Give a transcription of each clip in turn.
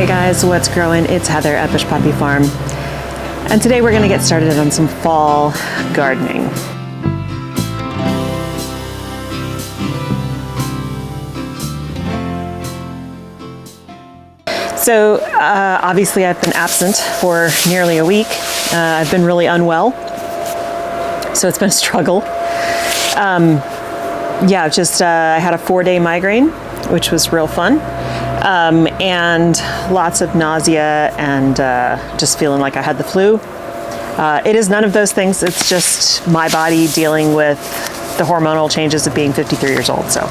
Hey guys, what's growing? It's Heather at Bush Poppy Farm, and today we're going to get started on some fall gardening. So obviously I've been absent for nearly a week. I've been really unwell, so it's been a struggle. I had a 4-day migraine, which was real fun. And lots of nausea and just feeling like I had the flu. It is none of those things. It's just my body dealing with the hormonal changes of being 53 years old. So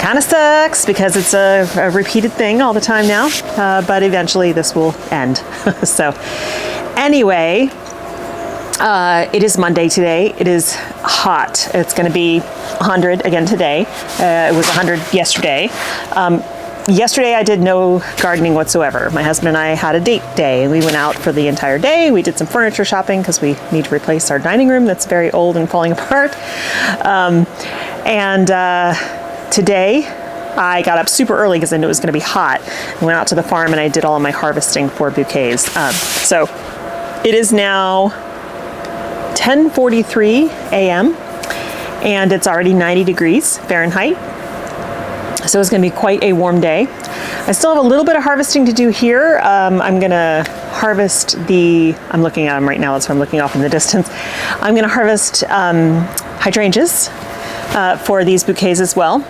kind of sucks because it's a repeated thing all the time now, but eventually this will end. So anyway, it is Monday today. It is hot. It's going to be 100 again today. It was 100 yesterday. Yesterday I did no gardening whatsoever. My husband and I had a date day and we went out for the entire day. We did some furniture shopping because we need to replace our dining room that's very old and falling apart. Today I got up super early because I knew it was going to be hot. I went out to the farm and I did all of my harvesting for bouquets. So it is now 10:43 a.m. and it's already 90 degrees Fahrenheit. So it's going to be quite a warm day. I still have a little bit of harvesting to do here. I'm going to harvest I'm looking at them right now, so I'm looking off in the distance. I'm going to harvest hydrangeas for these bouquets as well.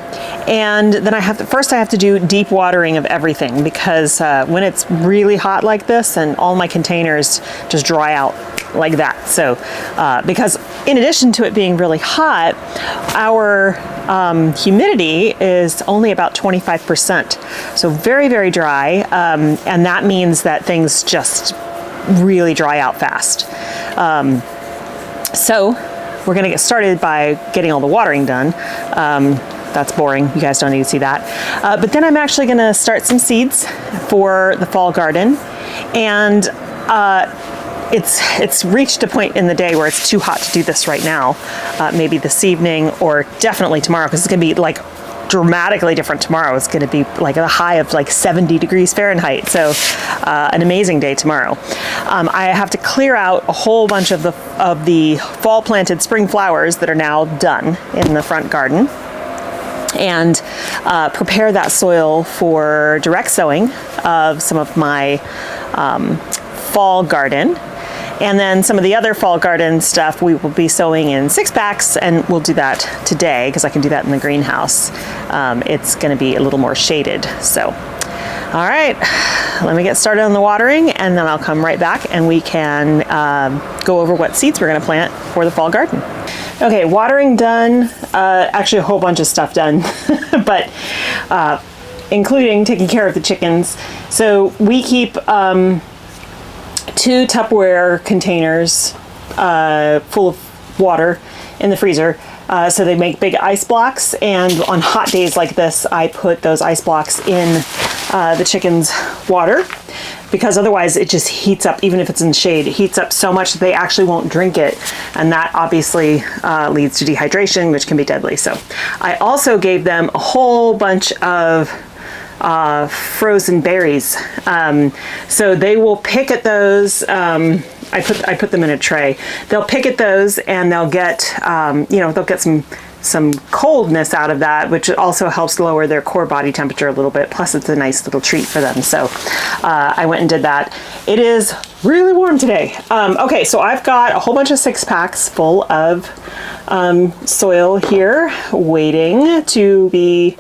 And then I have to do deep watering of everything because when it's really hot like this, and all my containers just dry out like that. So because in addition to it being really hot, our humidity is only about 25%. So very, very dry. And that means that things just really dry out fast. So we're going to get started by getting all the watering done. That's boring. You guys don't need to see that. But then I'm actually going to start some seeds for the fall garden. And it's reached a point in the day where it's too hot to do this right now. Maybe this evening or definitely tomorrow, because it's going to be like dramatically different tomorrow. It's going to be like a high of like 70 degrees Fahrenheit. So an amazing day tomorrow. I have to clear out a whole bunch of the fall planted spring flowers that are now done in the front garden, and prepare that soil for direct sowing of some of my fall garden. And then some of the other fall garden stuff we will be sowing in 6-packs, and we'll do that today because I can do that in the greenhouse. It's going to be a little more shaded. So, all right, let me get started on the watering, and then I'll come right back and we can go over what seeds we're going to plant for the fall garden. Okay, watering done. Actually, a whole bunch of stuff done, but including taking care of the chickens. So we keep 2 Tupperware containers full of water in the freezer. So they make big ice blocks, and on hot days like this, I put those ice blocks in the chickens' water, because otherwise it just heats up. Even if it's in the shade, it heats up so much that they actually won't drink it, and that obviously leads to dehydration, which can be deadly. So I also gave them a whole bunch of frozen berries. So they will pick at those. I put them in a tray. They'll pick at those and they'll get, they'll get some coldness out of that, which also helps lower their core body temperature a little bit. Plus it's a nice little treat for them. So I went and did that. It is really warm today. Okay, so I've got a whole bunch of 6-packs full of soil here waiting to be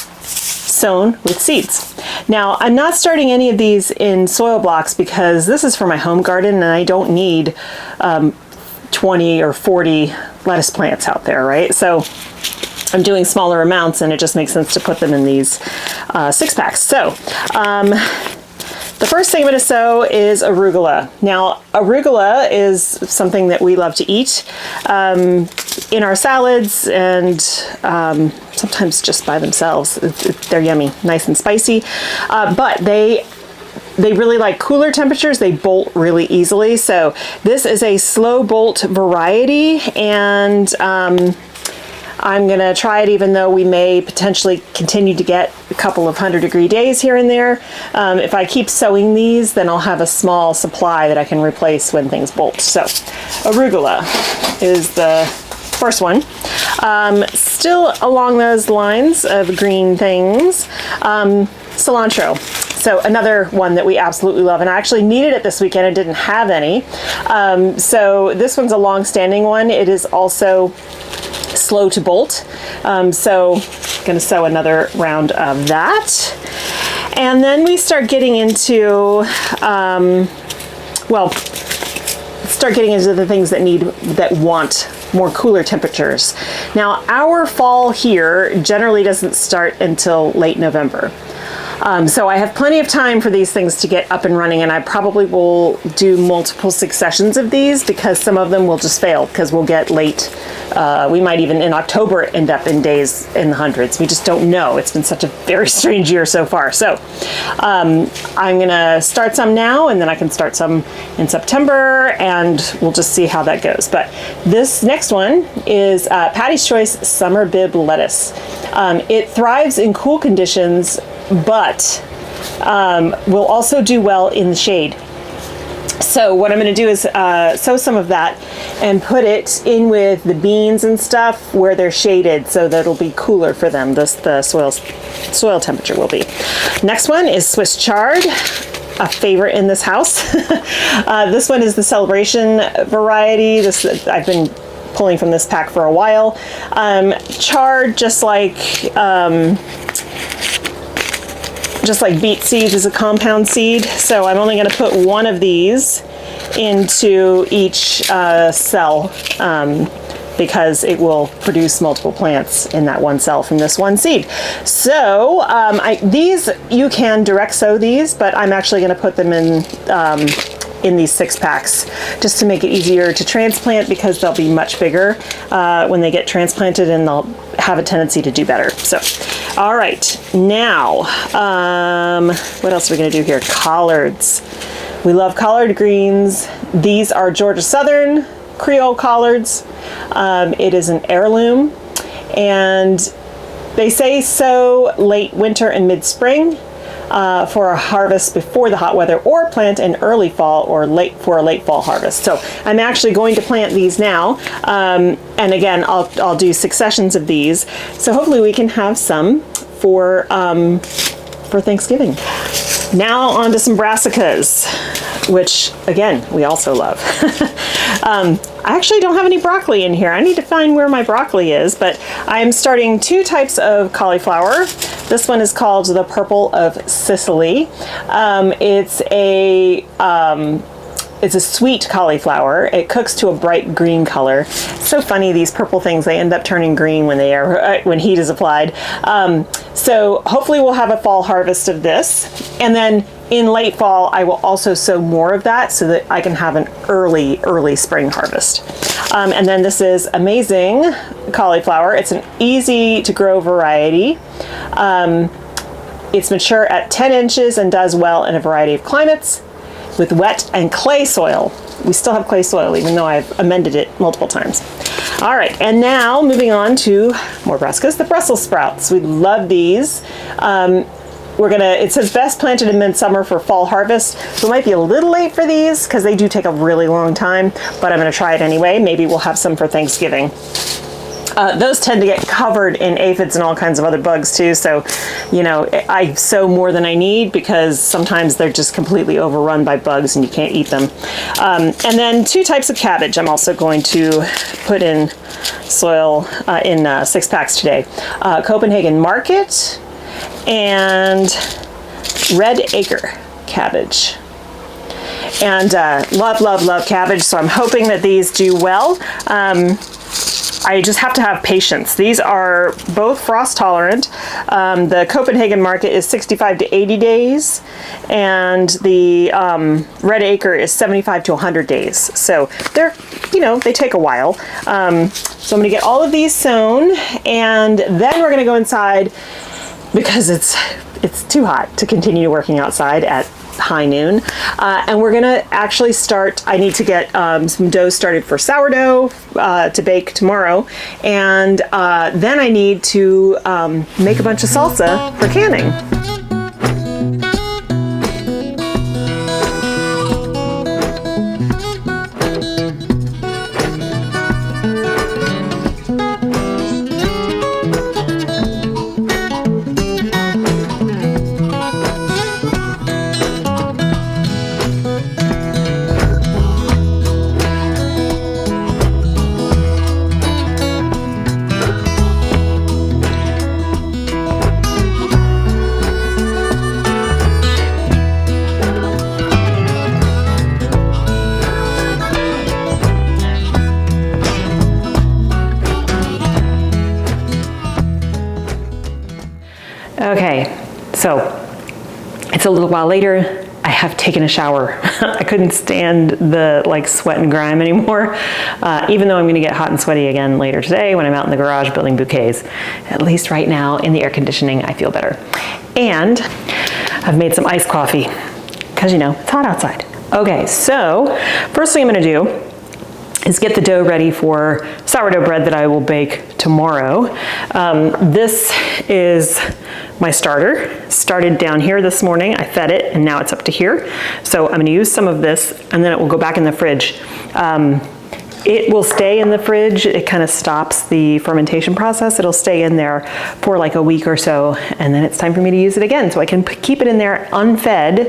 sown with seeds. Now, I'm not starting any of these in soil blocks because this is for my home garden and I don't need 20 or 40 lettuce plants out there, right? So I'm doing smaller amounts, and it just makes sense to put them in these 6-packs. So the first thing I'm going to sow is arugula. Now, arugula is something that we love to eat in our salads, and sometimes just by themselves. They're yummy, nice and spicy, but they really like cooler temperatures. They bolt really easily. So this is a slow bolt variety, and I'm gonna try it even though we may potentially continue to get a couple of 100-degree days here and there. If I keep sowing these, then I'll have a small supply that I can replace when things bolt. So arugula is the first one. Still along those lines of green things. Cilantro. So another one that we absolutely love, and I actually needed it this weekend and didn't have any. So this one's a long-standing one. It is also slow to bolt. So I'm gonna sow another round of that. And then we start getting into, the things that want more cooler temperatures. Now, our fall here generally doesn't start until late November. So I have plenty of time for these things to get up and running, and I probably will do multiple successions of these because some of them will just fail because we'll get late. We might even in October end up in days in the hundreds. We just don't know. It's been such a very strange year so far. So I'm gonna start some now, and then I can start some in September, and we'll just see how that goes. But this next one is Patty's Choice Summer Bib Lettuce. It thrives in cool conditions, but will also do well in the shade. So what I'm going to do is sow some of that and put it in with the beans and stuff where they're shaded, so that it'll be cooler for them. The soil temperature will be. Next one is Swiss chard, a favorite in this house. This one is the Celebration variety. I've been pulling from this pack for a while. Chard, just like beet seeds, is a compound seed. So I'm only going to put one of these into each cell because it will produce multiple plants in that one cell from this one seed. So these, you can direct sow these, but I'm actually going to put them in these 6-packs just to make it easier to transplant, because they'll be much bigger when they get transplanted, and they'll have a tendency to do better. So, all right, now, what else are we gonna do here? Collards. We love collard greens. These are Georgia Southern Creole collards. It is an heirloom, and they say sow late winter and mid-spring for a harvest before the hot weather, or plant in early fall or for a late fall harvest. So I'm actually going to plant these now, and again I'll do successions of these. So hopefully we can have some for Thanksgiving. Now on to some brassicas, which again we also love. I actually don't have any broccoli in here. I need to find where my broccoli is, but I'm starting 2 types of cauliflower. This one is called the Purple of Sicily. It's a sweet cauliflower. It cooks to a bright green color. It's so funny, these purple things, they end up turning green when heat is applied. So hopefully we'll have a fall harvest of this. And then in late fall, I will also sow more of that so that I can have an early spring harvest. And then this is amazing cauliflower. It's an easy to grow variety. It's mature at 10 inches and does well in a variety of climates with wet and clay soil. We still have clay soil, even though I've amended it multiple times. All right, and now moving on to more brassicas, the Brussels sprouts. We love these. It says best planted in midsummer for fall harvest. So it might be a little late for these because they do take a really long time, but I'm gonna try it anyway. Maybe we'll have some for Thanksgiving. Those tend to get covered in aphids and all kinds of other bugs too. So, I sow more than I need because sometimes they're just completely overrun by bugs and you can't eat them. And then 2 types of cabbage I'm also going to put in soil in 6-packs today. Copenhagen Market and Red Acre cabbage. And love cabbage, so I'm hoping that these do well. I just have to have patience. These are both frost tolerant. The Copenhagen Market is 65 to 80 days, and the Red Acre is 75 to 100 days. So they're, they take a while. So I'm gonna get all of these sown, and then we're gonna go inside because it's too hot to continue working outside at high noon. And we're gonna actually start, I need to get some dough started for sourdough to bake tomorrow. And then I need to make a bunch of salsa for canning. Okay, so it's a little while later. I have taken a shower. I couldn't stand the sweat and grime anymore, even though I'm gonna get hot and sweaty again later today when I'm out in the garage building bouquets. At least right now in the air conditioning, I feel better. And I've made some iced coffee because it's hot outside. Okay, so first thing I'm gonna do is get the dough ready for sourdough bread that I will bake tomorrow. This is my starter. Started down here this morning, I fed it, and now it's up to here. So I'm gonna use some of this, and then it will go back in the fridge. It will stay in the fridge. It kind of stops the fermentation process. It'll stay in there for like a week or so, and then it's time for me to use it again. So I can keep it in there unfed,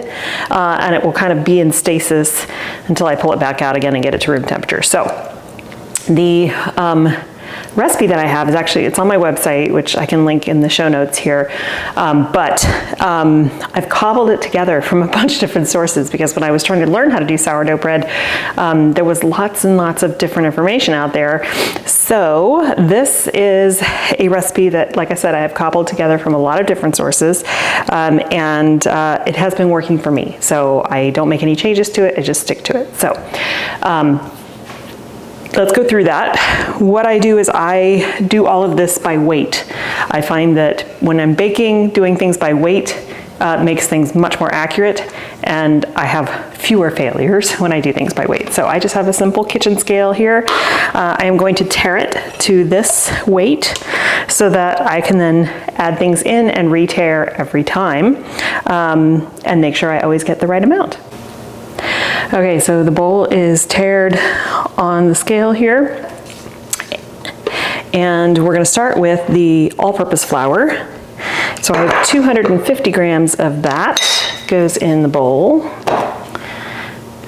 and it will kind of be in stasis until I pull it back out again and get it to room temperature. So the recipe that I have is actually, it's on my website, which I can link in the show notes here. I've cobbled it together from a bunch of different sources because when I was trying to learn how to do sourdough bread, there was lots and lots of different information out there. So this is a recipe that, like I said, I have cobbled together from a lot of different sources, and it has been working for me. So I don't make any changes to it, I just stick to it. So let's go through that. What I do is I do all of this by weight. I find that when I'm baking, doing things by weight makes things much more accurate, and I have fewer failures when I do things by weight. So I just have a simple kitchen scale here. I am going to tare it to this weight so that I can then add things in and re-tare every time, and make sure I always get the right amount. Okay, so the bowl is tared on the scale here. And we're gonna start with the all-purpose flour. So I have 250 grams of that goes in the bowl.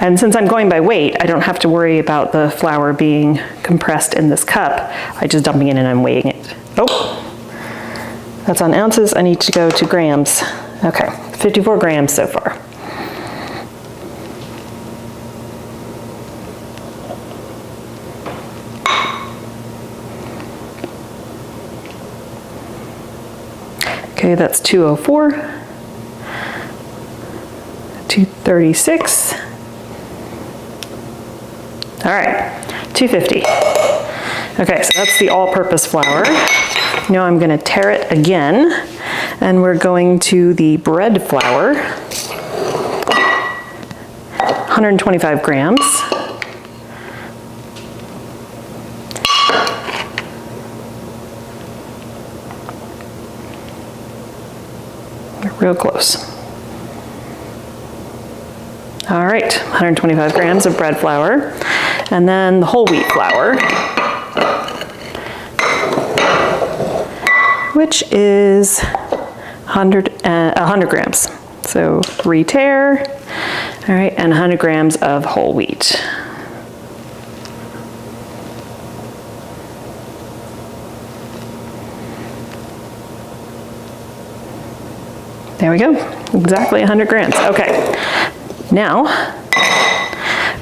And since I'm going by weight, I don't have to worry about the flour being compressed in this cup. I'm just dumping it in and I'm weighing it. Oh, that's on ounces. I need to go to grams. Okay, 54 grams so far. Okay, that's 204, 236. All right, 250. Okay, so that's the all-purpose flour. Now I'm gonna tare it again, and we're going to the bread flour, 125 grams. Real close. All right, 125 grams of bread flour, and then the whole wheat flour, which is 100 grams. So re-tare, all right, and 100 grams of whole wheat. There we go, exactly 100 grams. Okay, now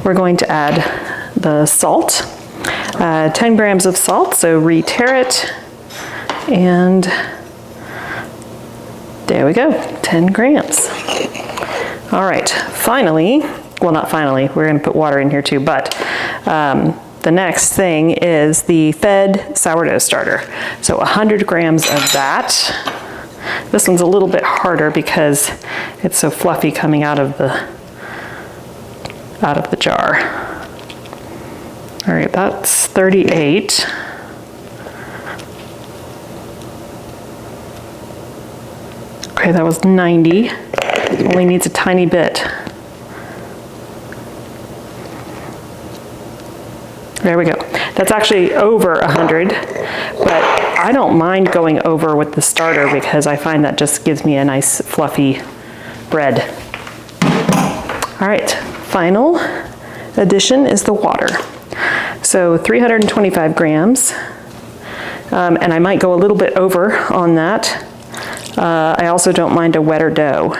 we're going to add the salt, 10 grams of salt, so re-tare it, and there we go, 10 grams. All right, finally, well not finally, we're gonna put water in here too, but the next thing is the fed sourdough starter. So 100 grams of that. This one's a little bit harder because it's so fluffy coming out of the jar. All right, that's 38. Okay, that was 90. Only needs a tiny bit. There we go. That's actually over 100, but I don't mind going over with the starter because I find that just gives me a nice fluffy bread. All right, final addition is the water. So 325 grams, and I might go a little bit over on that. I also don't mind a wetter dough.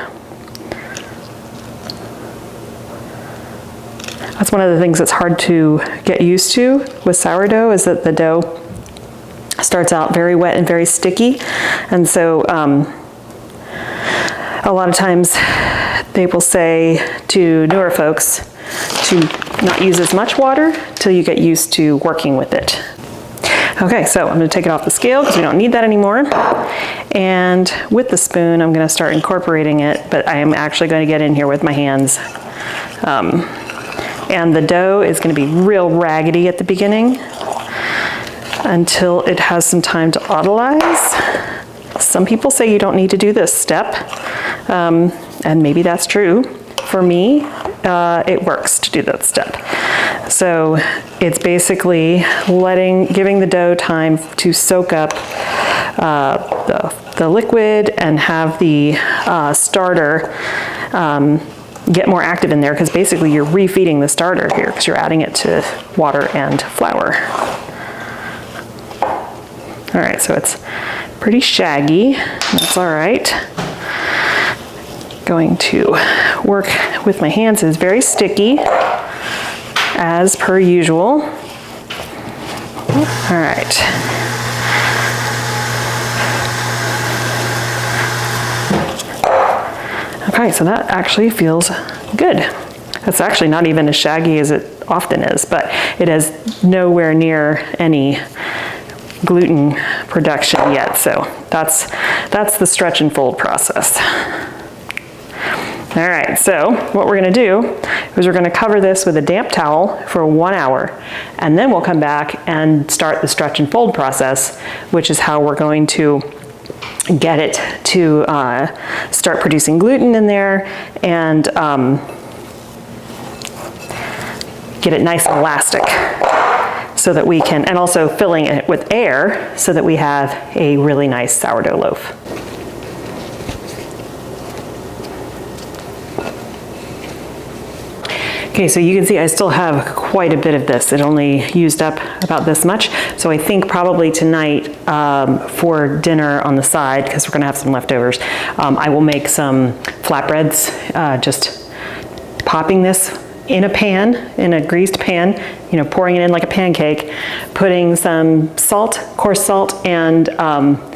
That's one of the things that's hard to get used to with sourdough, is that the dough starts out very wet and very sticky. And so a lot of times they will say to newer folks to not use as much water till you get used to working with it. Okay, so I'm going to take it off the scale because we don't need that anymore. And with the spoon, I'm going to start incorporating it, but I am actually going to get in here with my hands. And the dough is going to be real raggedy at the beginning until it has some time to autolyze. Some people say you don't need to do this step, and maybe that's true. For me, it works to do that step. So it's basically giving the dough time to soak up the liquid and have the starter get more active in there, because basically you're refeeding the starter here because you're adding it to water and flour. All right, so it's pretty shaggy. That's all right. Going to work with my hands. It's very sticky, as per usual. All right. Okay, so that actually feels good. It's actually not even as shaggy as it often is, but it has nowhere near any gluten production yet. So that's the stretch and fold process. All right, so what we're gonna do is we're gonna cover this with a damp towel for 1 hour, and then we'll come back and start the stretch and fold process, which is how we're going to get it to start producing gluten in there and get it nice and elastic so that we can, and also filling it with air so that we have a really nice sourdough loaf. Okay, so you can see I still have quite a bit of this. It only used up about this much. So I think probably tonight for dinner on the side, because we're gonna have some leftovers, I will make some flatbreads, just popping this in a pan, in a greased pan, you know, pouring it in like a pancake, putting some salt, coarse salt, and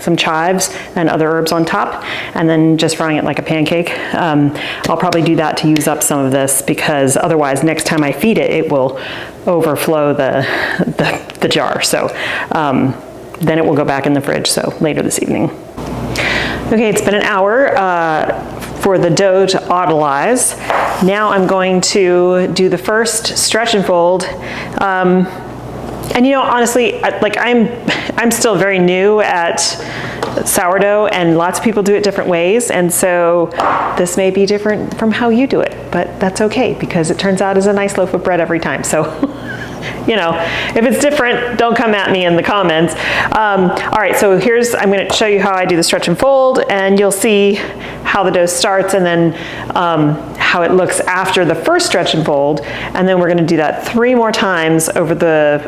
some chives and other herbs on top, and then just frying it like a pancake. I'll probably do that to use up some of this, because otherwise next time I feed it, it will overflow the jar. So then it will go back in the fridge, so later this evening. Okay, it's been an hour for the dough to autolyze. Now I'm going to do the first stretch and fold. And you know, honestly, like I'm still very new at sourdough, and lots of people do it different ways. And so this may be different from how you do it, but that's okay, because it turns out as a nice loaf of bread every time. So, you know, if it's different, don't come at me in the comments. All right, so I'm gonna show you how I do the stretch and fold, and you'll see how the dough starts, and then how it looks after the first stretch and fold. And then we're gonna do that 3 more times over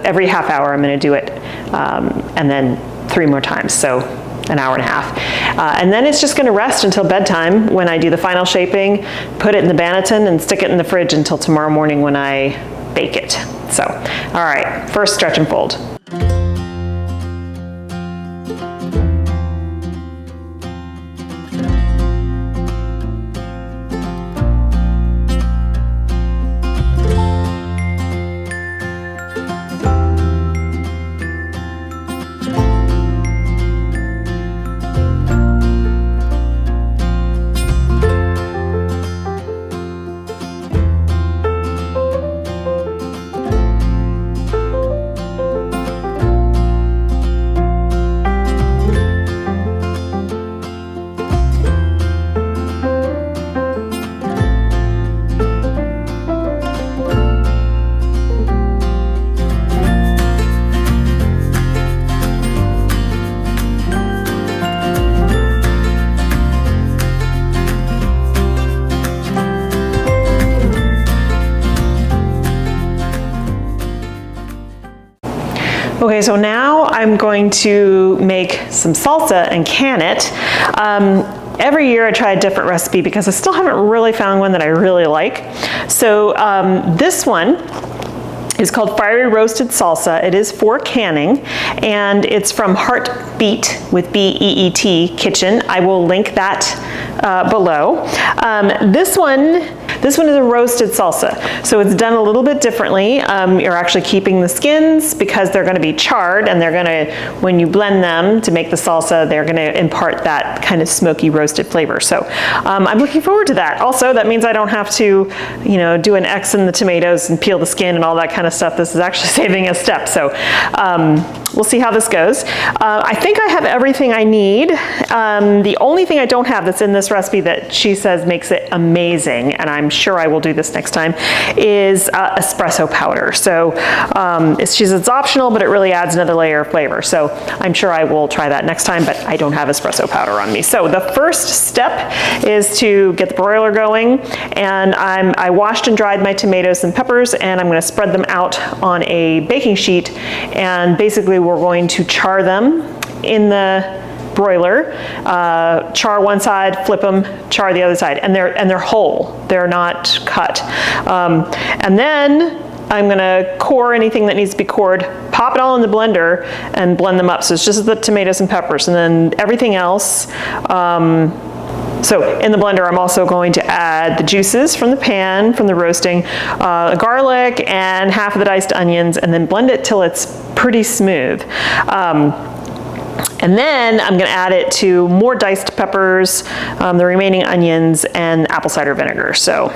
every half hour. I'm gonna do it, and then 3 more times, so an hour and a half. And then it's just gonna rest until bedtime when I do the final shaping, put it in the Banneton, and stick it in the fridge until tomorrow morning when I bake it. So, all right, first stretch and fold. Okay, so now I'm going to make some salsa and can it. Every year I try a different recipe because I still haven't really found one that I really like. So this one is called Fiery Roasted Salsa. It is for canning, and it's from Heartbeat with B-E-E-T Kitchen. I will link that below. This one is a roasted salsa, so it's done a little bit differently. You're actually keeping the skins because they're going to be charred, and they're going to, when you blend them to make the salsa, they're going to impart that kind of smoky roasted flavor. So I'm looking forward to that. Also, that means I don't have to, do an X in the tomatoes and peel the skin and all that kind of stuff. This is actually saving a step. So we'll see how this goes. I think I have everything I need. The only thing I don't have that's in this recipe that she says makes it amazing, and I'm sure I will do this next time, is espresso powder. So she says it's optional, but it really adds another layer of flavor. So I'm sure I will try that next time, but I don't have espresso powder on me. So the first step is to get the broiler going, and I washed and dried my tomatoes and peppers, and I'm going to spread them out on a baking sheet, and basically we're going to char them in the broiler, char one side, flip them, char the other side, and they're whole. They're not cut. And then I'm gonna core anything that needs to be cored, pop it all in the blender, and blend them up. So it's just the tomatoes and peppers, and then everything else. So in the blender, I'm also going to add the juices from the pan, from the roasting, garlic, and half of the diced onions, and then blend it till it's pretty smooth. And then I'm going to add it to more diced peppers, the remaining onions, and apple cider vinegar. So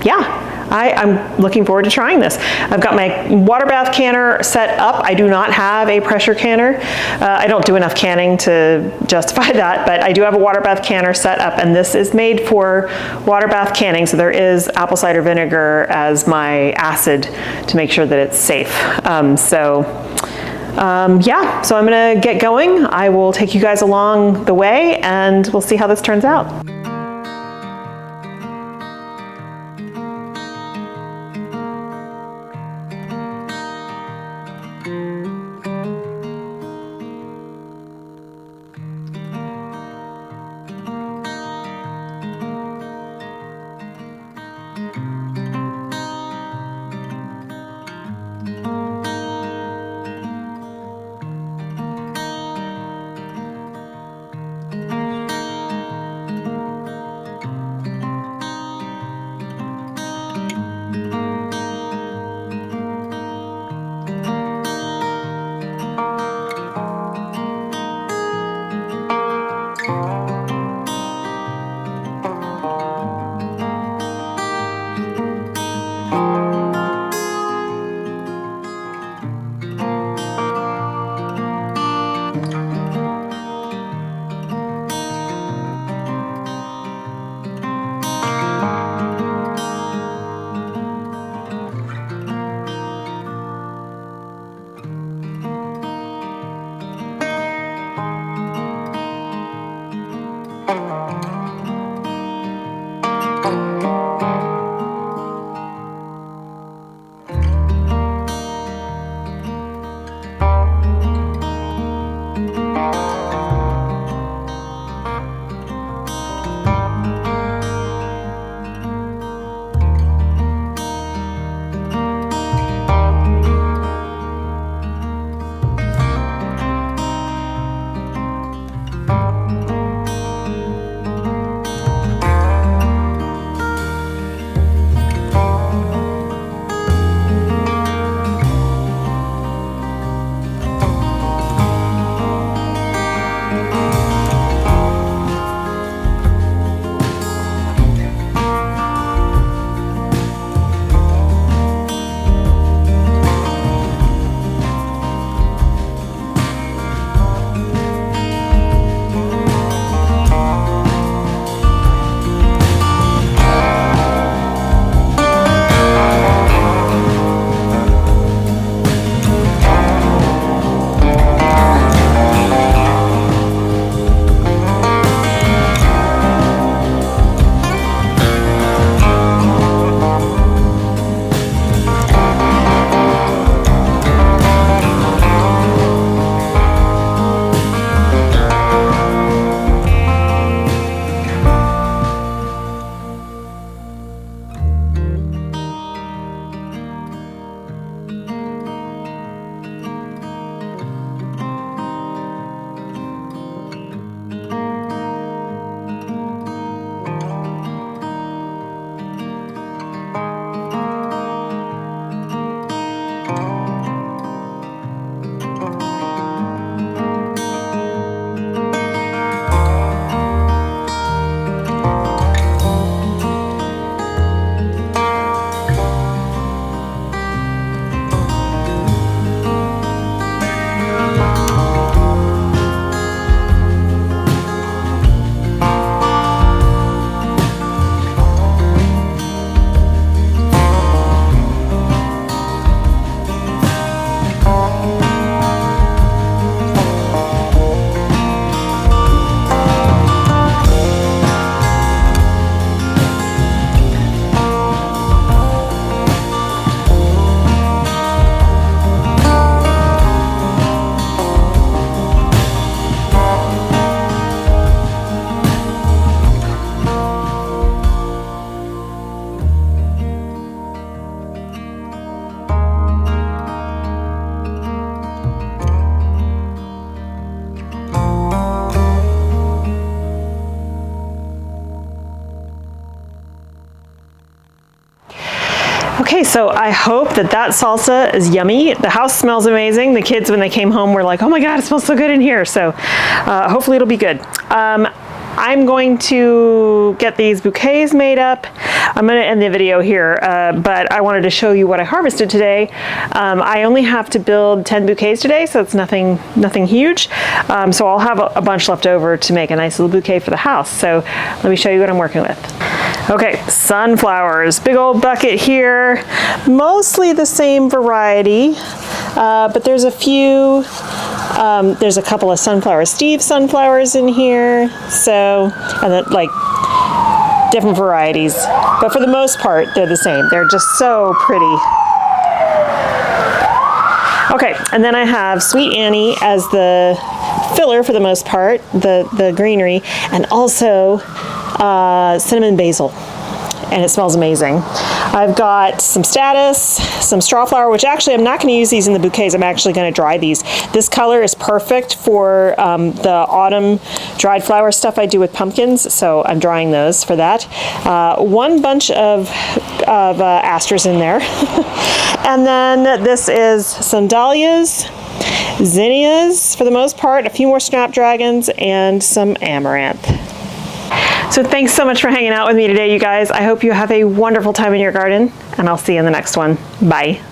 yeah. I'm looking forward to trying this. I've got my water bath canner set up. I do not have a pressure canner. I don't do enough canning to justify that, but I do have a water bath canner set up, and this is made for water bath canning, so there is apple cider vinegar as my acid to make sure that it's safe. Yeah, so I'm gonna get going. I will take you guys along the way, and we'll see how this turns out. Okay, so I hope that salsa is yummy. The house smells amazing. The kids, when they came home, were like, oh my God, it smells so good in here. So hopefully it'll be good. I'm going to get these bouquets made up. I'm going to end the video here, but I wanted to show you what I harvested today. I only have to build 10 bouquets today, so it's nothing huge. So I'll have a bunch left over to make a nice little bouquet for the house. So let me show you what I'm working with. Okay, sunflowers, big old bucket here. Mostly the same variety, but there's a few. There's a couple of Sunflower Steve sunflowers in here, so, and then like different varieties, but for the most part they're the same. They're just so pretty. Okay, and then I have Sweet Annie as the filler for the most part, the greenery, and also cinnamon basil, and it smells amazing. I've got some Status, some straw flower, which actually I'm not going to use these in the bouquets. I'm actually going to dry these. This color is perfect for the autumn dried flower stuff I do with pumpkins, so I'm drying those for that. One bunch of asters in there. And then this is some dahlias, zinnias for the most part, a few more snapdragons, and some amaranth. So thanks so much for hanging out with me today, you guys. I hope you have a wonderful time in your garden, and I'll see you in the next one. Bye.